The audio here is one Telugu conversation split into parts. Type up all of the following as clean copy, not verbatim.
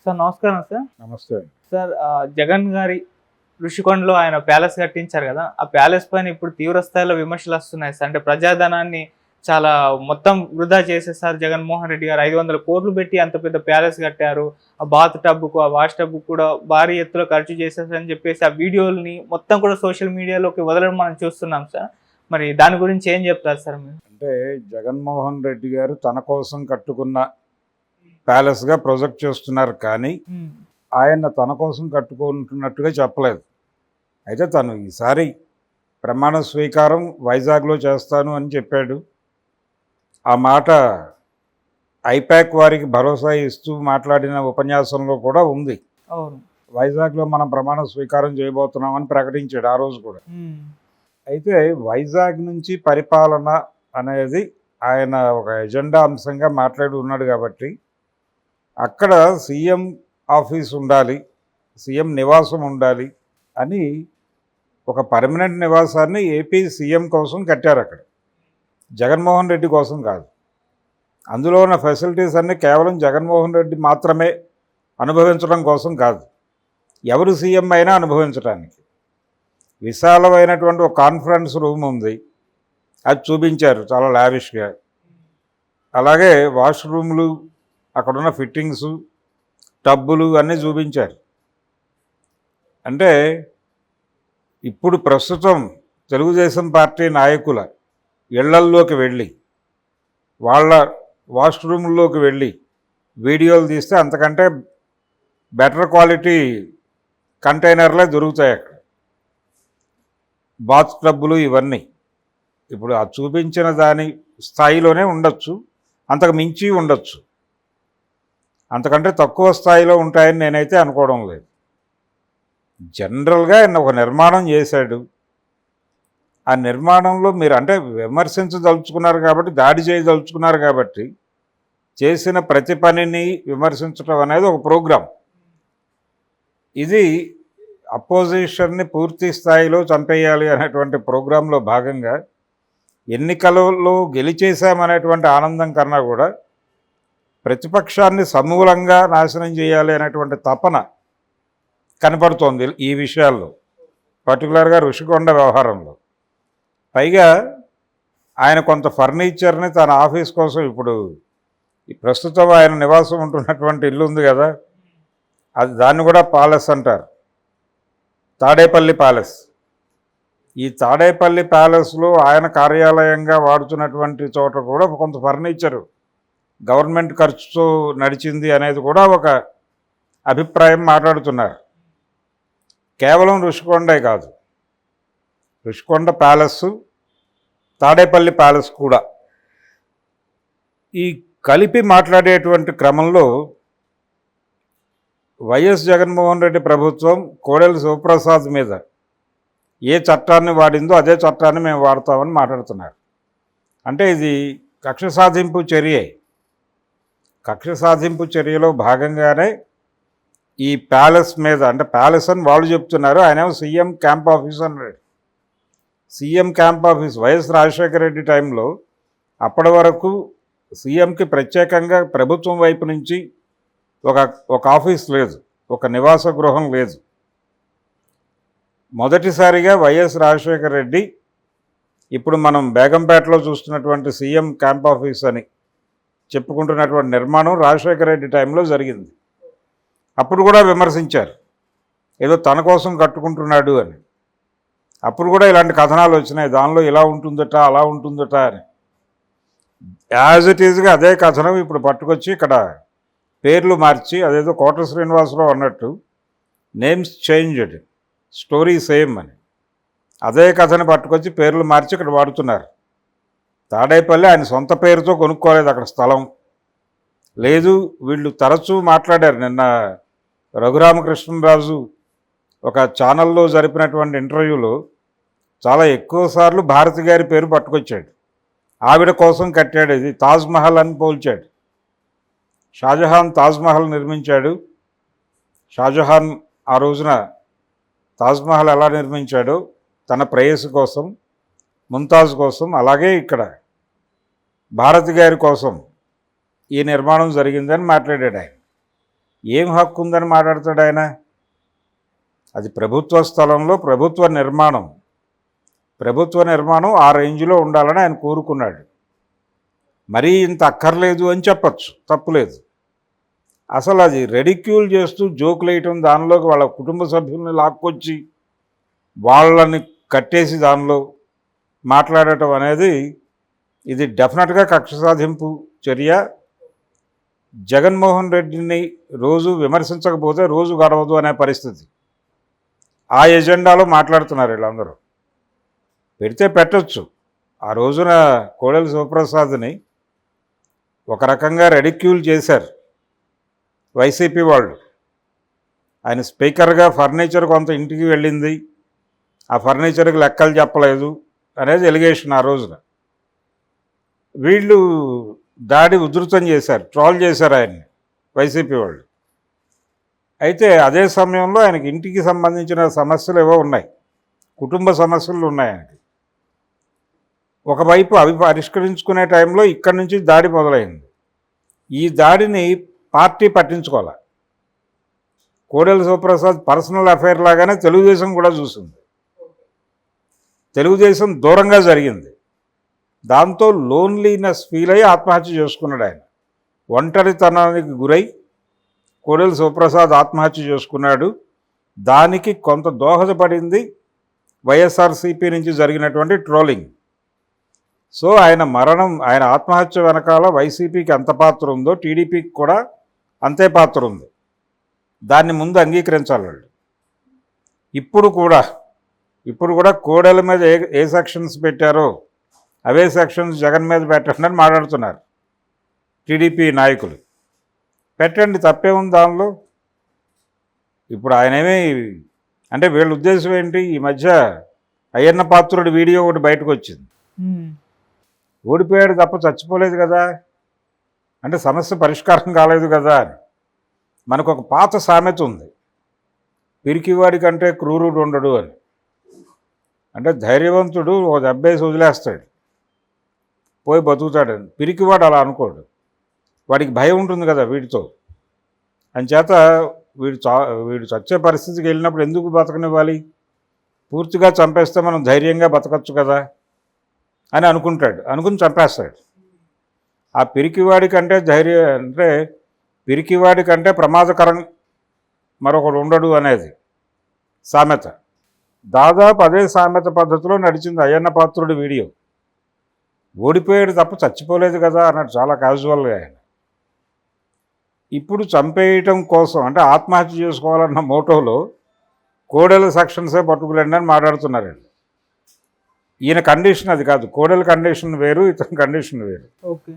సార్ నమస్కారం సార్. నమస్తే. సార్ జగన్ గారి ఋషికొండలో ఆయన ప్యాలెస్ కట్టించారు కదా, ఆ ప్యాలెస్ పైన ఇప్పుడు తీవ్ర స్థాయిలో విమర్శలు వస్తున్నాయి సార్. అంటే ప్రజాధనాన్ని చాలా మొత్తం వృధా చేసేసారు జగన్మోహన్ రెడ్డి గారు. 500 కోట్లు పెట్టి అంత పెద్ద ప్యాలెస్ కట్టారు. ఆ బాత్ టబ్కు ఆ వాష్ టబ్కు కూడా భారీ ఎత్తులో ఖర్చు చేసేసారని చెప్పేసి ఆ వీడియోల్ని మొత్తం కూడా సోషల్ మీడియాలోకి వదలడం మనం చూస్తున్నాం సార్. మరి దాని గురించి ఏం చెప్తారు సార్ మీరు? అంటే జగన్మోహన్ రెడ్డి గారు తన కోసం కట్టుకున్న ప్యాలెస్గా ప్రొజెక్ట్ చేస్తున్నారు, కానీ ఆయన తన కోసం కట్టుకుంటున్నట్టుగా చెప్పలేదు. అయితే తను ఈసారి ప్రమాణ స్వీకారం వైజాగ్లో చేస్తాను అని చెప్పాడు. ఆ మాట ఐపాక్ వారికి భరోసా ఇస్తూ మాట్లాడిన ఉపన్యాసంలో కూడా ఉంది. అవును, వైజాగ్లో మనం ప్రమాణ స్వీకారం చేయబోతున్నామని ప్రకటించాడు ఆ రోజు కూడా. అయితే వైజాగ్ నుంచి పరిపాలన అనేది ఆయన ఒక ఎజెండా అంశంగా మాట్లాడి ఉన్నాడు కాబట్టి అక్కడ సీఎం ఆఫీస్ ఉండాలి, సీఎం నివాసం ఉండాలి అని ఒక పర్మనెంట్ నివాసాన్ని ఏపీ సీఎం కోసం కట్టారు. అక్కడ జగన్మోహన్ రెడ్డి కోసం కాదు. అందులో ఉన్న ఫెసిలిటీస్ అన్నీ కేవలం జగన్మోహన్ రెడ్డి మాత్రమే అనుభవించడం కోసం కాదు, ఎవరు సీఎం అయినా అనుభవించడానికి. విశాలమైనటువంటి ఒక కాన్ఫరెన్స్ రూమ్ ఉంది, అది చూపించారు చాలా లావిష్గా. అలాగే వాష్రూమ్లు, అక్కడున్న ఫిట్టింగ్స్, టబ్బులు అన్నీ చూపించారు. అంటే ఇప్పుడు ప్రస్తుతం తెలుగుదేశం పార్టీ నాయకుల ఇళ్లల్లోకి వెళ్ళి వాళ్ళ వాష్రూమ్లోకి వెళ్ళి వీడియోలు తీస్తే అంతకంటే బెటర్ క్వాలిటీ కంటైనర్లే దొరుకుతాయి అక్కడ. బాత్ క్లబ్బులు ఇవన్నీ ఇప్పుడు ఆ చూపించిన దాని స్థాయిలోనే ఉండొచ్చు, అంతకు మించి ఉండొచ్చు, అంతకంటే తక్కువ స్థాయిలో ఉంటాయని నేనైతే అనుకోవడం లేదు. జనరల్గా ఆయన ఒక నిర్మాణం చేశాడు. ఆ నిర్మాణంలో మీరు అంటే విమర్శించదలుచుకున్నారు కాబట్టి, దాడి చేయదలుచుకున్నారు కాబట్టి చేసిన ప్రతి పనిని విమర్శించడం అనేది ఒక ప్రోగ్రాం. ఇది అపోజిషన్ని పూర్తి స్థాయిలో చంపేయాలి అనేటువంటి ప్రోగ్రాంలో భాగంగా ఎన్నికలలో గెలిచేశామనేటువంటి ఆనందం కన్నా కూడా ప్రతిపక్షాన్ని సమూలంగా నాశనం చేయాలి అనేటువంటి తపన కనపడుతోంది ఈ విషయాల్లో, పర్టికులర్గా ఋషికొండ వ్యవహారంలో. పైగా ఆయన కొంత ఫర్నిచర్ని తన ఆఫీస్ కోసం, ఇప్పుడు ప్రస్తుతం ఆయన నివాసం ఉంటున్నటువంటి ఇల్లు ఉంది కదా, అది దాన్ని కూడా ప్యాలెస్ అంటారు, తాడేపల్లి ప్యాలెస్. ఈ తాడేపల్లి ప్యాలెస్లో ఆయన కార్యాలయంగా వాడుతున్నటువంటి చోట కూడా కొంత ఫర్నిచరు గవర్నమెంట్ ఖర్చుతో నడిచింది అనేది కూడా ఒక అభిప్రాయం మాట్లాడుతున్నారు. కేవలం ఋషికొండే కాదు, ఋషికొండ ప్యాలెస్, తాడేపల్లి ప్యాలెస్ కూడా. ఈ కలిపి మాట్లాడేటువంటి క్రమంలో వైఎస్ జగన్మోహన్ రెడ్డి ప్రభుత్వం కోడెల శివప్రసాద్ మీద ఏ చట్టాన్ని వాడిందో అదే చట్టాన్ని మేము వాడతామని మాట్లాడుతున్నారు. అంటే ఇది కక్ష సాధింపు చర్యే. కక్ష సాధింపు చర్యలో భాగంగానే ఈ ప్యాలెస్ మీద, అంటే ప్యాలెస్ అని వాళ్ళు చెప్తున్నారు, ఆయన సీఎం క్యాంప్ ఆఫీస్ అన్నాడు. CM camp office YS Rajasekhara Reddy టైంలో అప్పటి వరకు సీఎంకి ప్రత్యేకంగా ప్రభుత్వం వైపు నుంచి ఒక ఆఫీస్ లేదు, ఒక నివాస గృహం లేదు. మొదటిసారిగా వైఎస్ రాజశేఖర రెడ్డి ఇప్పుడు మనం బేగంపేటలో చూస్తున్నటువంటి సీఎం క్యాంప్ ఆఫీస్ అని చెప్పుకుంటున్నటువంటి నిర్మాణం రాజశేఖర రెడ్డి టైంలో జరిగింది. అప్పుడు కూడా విమర్శించారు, ఏదో తన కోసం కట్టుకుంటున్నాడు అని. అప్పుడు కూడా ఇలాంటి కథనాలు వచ్చినాయి, దానిలో ఇలా ఉంటుందట అలా ఉంటుందట అని. యాజ్ ఇట్ ఈజ్గా అదే కథనం ఇప్పుడు పట్టుకొచ్చి ఇక్కడ పేర్లు మార్చి, అదేదో కోట శ్రీనివాసరావు అన్నట్టు నేమ్స్ చేంజ్డ్ స్టోరీ సేమ్ అని అదే కథని పట్టుకొచ్చి పేర్లు మార్చి ఇక్కడ వాడుతున్నారు. తాడేపల్లి ఆయన సొంత పేరుతో కొనుక్కోలేదు, అక్కడ స్థలం లేదు. వీళ్ళు తరచూ మాట్లాడారు. నిన్న రఘురామకృష్ణరాజు ఒక ఛానల్లో జరిపినటువంటి ఇంటర్వ్యూలో చాలా ఎక్కువసార్లు భారతి గారి పేరు పట్టుకొచ్చాడు. ఆవిడ కోసం కట్టాడు, ఇది తాజ్మహల్ అని పోల్చాడు. షాజహాన్ తాజ్మహల్ నిర్మించాడు. షాజహాన్ ఆ రోజున తాజ్మహల్ ఎలా నిర్మించాడో తన ప్రేయసి కోసం, ముంతాజ్ కోసం, అలాగే ఇక్కడ భారతి గారి కోసం ఈ నిర్మాణం జరిగిందని మాట్లాడాడు ఆయన. ఏం హక్కు ఉందని మాట్లాడతాడు ఆయన? అది ప్రభుత్వ స్థలంలో ప్రభుత్వ నిర్మాణం ఆ రేంజ్లో ఉండాలని ఆయన కోరుకున్నాడు. మరీ ఇంత అక్కర్లేదు అని చెప్పచ్చు, తప్పులేదు. అసలు అది రెడిక్యూల్ చేస్తూ జోకులు వేయటం, దానిలోకి వాళ్ళ కుటుంబ సభ్యుల్ని లాక్కొచ్చి వాళ్ళని కట్టేసి దానిలో మాట్లాడటం అనేది ఇది డెఫినెట్గా కక్ష సాధింపు చర్య. జగన్మోహన్ రెడ్డిని రోజు విమర్శించకపోతే రోజు గడవదు అనే పరిస్థితి. ఆ ఎజెండాలో మాట్లాడుతున్నారు వీళ్ళందరూ. పెడితే పెట్టచ్చు. ఆ రోజున కోడెల శివప్రసాద్ని ఒక రకంగా రెడిక్యూల్ చేశారు వైసీపీ వాళ్ళు. ఆయన స్పీకర్గా ఫర్నిచర్ కొంత ఇంటికి వెళ్ళింది, ఆ ఫర్నిచర్కి లెక్కలు చెప్పలేదు అనేది ఎలిగేషన్. ఆ రోజున వీళ్ళు దాడి ఉధృతం చేశారు, ట్రోల్ చేశారు ఆయన్ని వైసీపీ వాళ్ళు. అయితే అదే సమయంలో ఆయనకి ఇంటికి సంబంధించిన సమస్యలు ఏవో ఉన్నాయి, కుటుంబ సమస్యలు ఉన్నాయి ఆయనకి. ఒకవైపు అవి పరిష్కరించుకునే టైంలో ఇక్కడి నుంచి దాడి మొదలైంది. ఈ దాడిని పార్టీ పట్టించుకోవాలి. కోడెల శివప్రసాద్ పర్సనల్ అఫైర్ లాగానే తెలుగుదేశం కూడా చూసింది. తెలుగుదేశం దూరంగా జరిగింది. దాంతో లోన్లీనెస్ ఫీల్ అయ్యి ఆత్మహత్య చేసుకున్నాడు ఆయన. ఒంటరితనానికి గురై కోడెల శివప్రసాద్ ఆత్మహత్య చేసుకున్నాడు. దానికి కొంత దోహదపడింది వైఎస్ఆర్సీపీ నుంచి జరిగినటువంటి ట్రోలింగ్. సో ఆయన ఆత్మహత్య వెనకాల వైసీపీకి ఎంత పాత్ర ఉందో టీడీపీకి కూడా అంతే పాత్ర ఉంది. దాన్ని ముందు అంగీకరించాలి వాళ్ళు. ఇప్పుడు కూడా కోడెల మీద ఏ సెక్షన్స్ పెట్టారో అవే సెక్షన్స్ జగన్ మీద పెట్టండి అని మాట్లాడుతున్నారు టీడీపీ నాయకులు. పెట్టండి, తప్పే ఉంది దానిలో. ఇప్పుడు ఆయనేమీ అంటే వీళ్ళ ఉద్దేశం ఏంటి? ఈ మధ్య అయ్యన్న పాత్రుడి వీడియో ఒకటి బయటకు వచ్చింది. ఓడిపోయాడు తప్ప చచ్చిపోలేదు కదా, అంటే సమస్య పరిష్కారం కాలేదు కదా అని. మనకు ఒక పాత సామెత ఉంది, పిరికివాడి కంటే క్రూరుడు ఉండడు అని. అంటే ధైర్యవంతుడు ఒక దెబ్బేసి వదిలేస్తాడు, పోయి బతుకుతాడని. పిరికివాడు అలా అనుకోడు, వాడికి భయం ఉంటుంది కదా వీడితో. అంచేత వీడు చచ్చే పరిస్థితికి వెళ్ళినప్పుడు ఎందుకు బతకనివ్వాలి, పూర్తిగా చంపేస్తే మనం ధైర్యంగా బతకచ్చు కదా అని అనుకుని చంపేస్తాడు. ఆ పిరికివాడి కంటే పిరికివాడి కంటే ప్రమాదకరం మరొకడు ఉండడు అనేది సామెత. దాదాపు అదే సామెత పద్ధతిలో నడిచింది అయ్యన్న పాత్రుడి వీడియో. ఓడిపోయాడు తప్ప చచ్చిపోలేదు కదా అన్నట్టు చాలా క్యాజువల్గా ఆయన. ఇప్పుడు చంపేయటం కోసం అంటే ఆత్మహత్య చేసుకోవాలన్న మోటోలో కోడెల సెక్షన్సే పట్టుకులండి అని మాట్లాడుతున్నారండి. ఈయన కండిషన్ అది కాదు, కోడెల కండిషన్ వేరు, ఇతని కండిషన్ వేరు. ఓకే,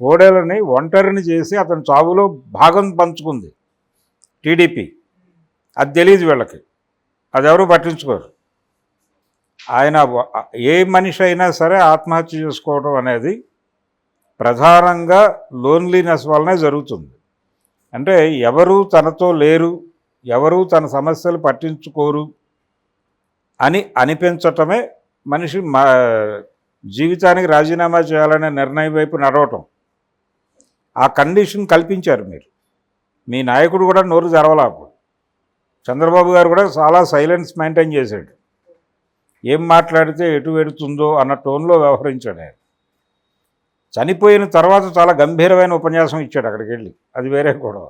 కోడెలని ఒంటరిని చేసి అతని చావులో భాగం పంచుకుంది టీడీపీ. అది తెలియదు వీళ్ళకి, అది ఎవరు పట్టించుకోరు. ఆయన ఏ మనిషి అయినా సరే ఆత్మహత్య చేసుకోవడం అనేది ప్రధానంగా లోన్లీనెస్ వల్లనే జరుగుతుంది. అంటే ఎవరు తనతో లేరు, ఎవరు తన సమస్యలు పట్టించుకోరు అని అనిపించటమే మనిషి జీవితానికి రాజీనామా చేయాలనే నిర్ణయం వైపు నడవటం. ఆ కండిషన్ కల్పించారు మీరు. మీ నాయకుడు కూడా నోరు తెరవలేపు. చంద్రబాబు గారు కూడా చాలా సైలెన్స్ మెయింటైన్ చేశాడు. ఏం మాట్లాడితే ఎటు వెడుతుందో అన్న టోన్లో వ్యవహరించాడు ఆయన. చనిపోయిన తర్వాత చాలా గంభీరమైన ఉపన్యాసం ఇచ్చాడు అక్కడికి వెళ్ళి, అది వేరే గొడవ.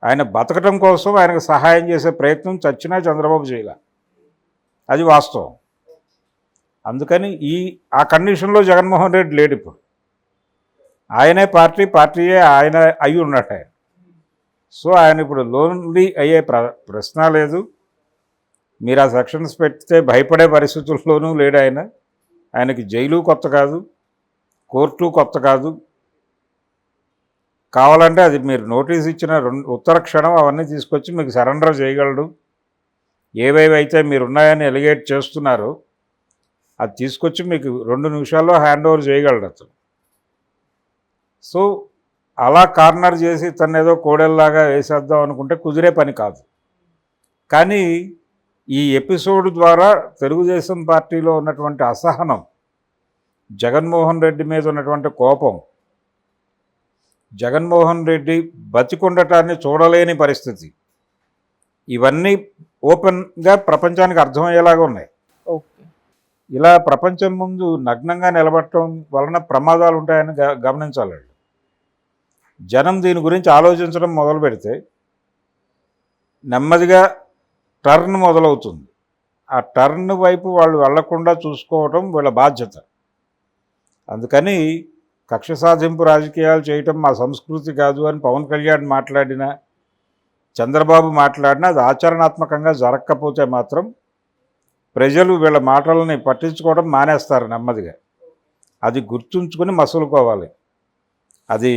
ఆయన బతకటం కోసం ఆయనకు సహాయం చేసే ప్రయత్నం చచ్చినా చంద్రబాబు చేయాలి, అది వాస్తవం. అందుకని ఆ కండిషన్లో జగన్మోహన్ రెడ్డి లేడు. ఇప్పుడు ఆయనే పార్టీయే ఆయన అయి ఉన్నట్టు ఆయన. సో ఆయన ఇప్పుడు లోన్లీ అయ్యే ప్రశ్న లేదు. మీరు ఆ సెక్షన్స్ పెడితే భయపడే పరిస్థితుల్లోనూ లేడు ఆయన. ఆయనకి జైలు కొత్త కాదు, కోర్టు కొత్త కాదు. కావాలంటే అది మీరు నోటీస్ ఇచ్చిన ఉత్తర క్షణం అవన్నీ తీసుకొచ్చి మీకు సరెండర్ చేయగలడు. ఏవేవైతే మీరున్నాయని ఎలిగేట్ చేస్తున్నారో అది తీసుకొచ్చి మీకు 2 నిమిషాల్లో హ్యాండ్ ఓవర్ చేయగలడు అతను. సో అలా కార్నర్ చేసి తను ఏదో కోడెల్లాగా వేసేద్దాం అనుకుంటే కుదిరే పని కాదు. కానీ ఈ ఎపిసోడ్ ద్వారా తెలుగుదేశం పార్టీలో ఉన్నటువంటి అసహనం, జగన్మోహన్ రెడ్డి మీద ఉన్నటువంటి కోపం, జగన్మోహన్ రెడ్డి బతికుండటాన్ని చూడలేని పరిస్థితి, ఇవన్నీ ఓపెన్గా ప్రపంచానికి అర్థమయ్యేలాగా ఉన్నాయి. ఓకే. ఇలా ప్రపంచం ముందు నగ్నంగా నిలబడటం వలన ప్రమాదాలు ఉంటాయని గమనించాలి. జనం దీని గురించి ఆలోచించడం మొదలు పెడితే నెమ్మదిగా టర్న్ మొదలవుతుంది. ఆ టర్న్ వైపు వాళ్ళు వెళ్లకుండా చూసుకోవటం వీళ్ళ బాధ్యత. అందుకని కక్ష సాధింపు రాజకీయాలు చేయటం మా సంస్కృతి కాదు అని పవన్ కళ్యాణ్ మాట్లాడినా, చంద్రబాబు మాట్లాడినా అది ఆచరణాత్మకంగా జరగకపోతే మాత్రం ప్రజలు వీళ్ళ మాటలని పట్టించుకోవడం మానేస్తారు నెమ్మదిగా. అది గుర్తుంచుకొని మసులుకోవాలి. అది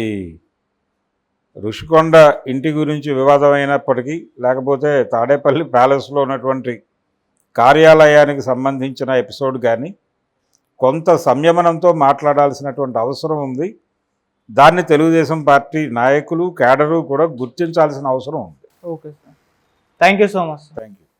ఋషికొండ ఇంటి గురించి వివాదం అయినప్పటికీ, లేకపోతే తాడేపల్లి ప్యాలెస్లో ఉన్నటువంటి కార్యాలయానికి సంబంధించిన ఎపిసోడ్ కానీ కొంత సంయమనంతో మాట్లాడాల్సినటువంటి అవసరం ఉంది. దాన్ని తెలుగుదేశం పార్టీ నాయకులు, కేడరు కూడా గుర్తించాల్సిన అవసరం ఉంది. Okay sir, thank you so much. Thank you.